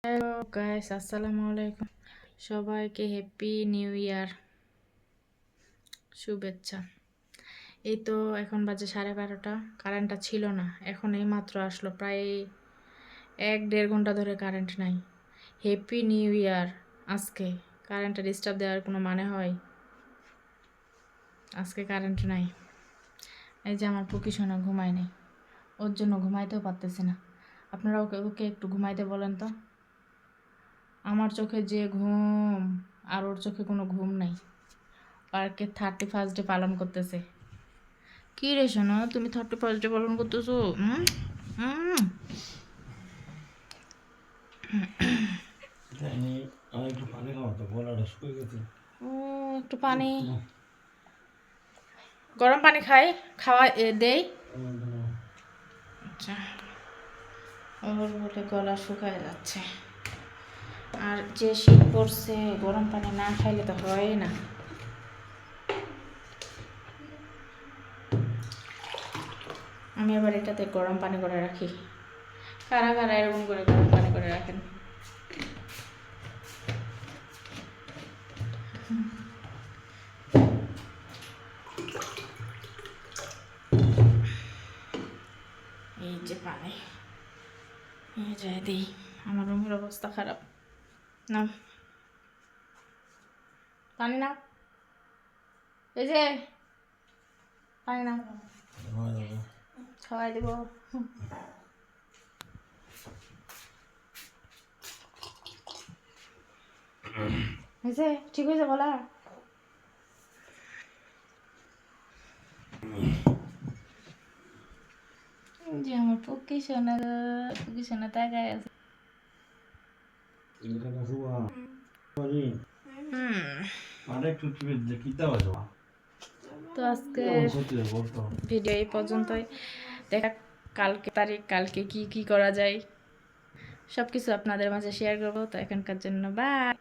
Hello guys, আসসালামু আলাইকুম। সবাইকে হ্যাপি নিউ ইয়ার শুভেচ্ছা। এই তো এখন বাজে 12:30। কারেন্টটা ছিল না, এখন এই মাত্র আসলো। প্রায় 1-1.5 ঘন্টা ধরে কারেন্ট নাই। Happy new year. আজকে কারেন্টটা ডিস্টার্ব দেওয়ার কোনো মানে হয়? আজকে কারেন্ট নাই। এই যে আমার পুকি সোনা ঘুমায় নেই, ওর জন্য ঘুমাইতেও পারতেছে না। আপনারা ওকে ওকে একটু ঘুমাইতে বলেন তো। আমার চোখে যে ঘুম, আর ওর চোখে কোনো ঘুম নাই। পার্কে 31st ডে পালন করতেছে। কি রে শোনো, তুমি 31st ডে পালন করতেছো? একটু পানি খাওয়া তো, গলাটা শুকিয়ে গেছে। একটু পানি, গরম পানি খাওয়া দেই। আচ্ছা, ওর বলে গলা শুকায় যাচ্ছে। আর যে শীত পড়ছে, গরম পানি না খাইলে তো হয় না। আমি আবার এটাতে গরম পানি করে রাখি। কারা কারা এরকম করে গরম পানি করে রাখেন? এই যে পানি, এই যাই দিই। আমার রুমের অবস্থা খারাপ। না, পানি না, এই যে পানি না, খাওয়াই দেব। হয়েছে? ঠিক হয়েছে বলা? যে আমার পক্ষী সোনা তাকায় আছে। তো আজকে ভিডিও এই পর্যন্তই। দেখা কালকে তারিখ, কালকে কি কি করা যায় সব কিছু আপনাদের মাঝে শেয়ার করবো। তো এখনকার জন্য বাই।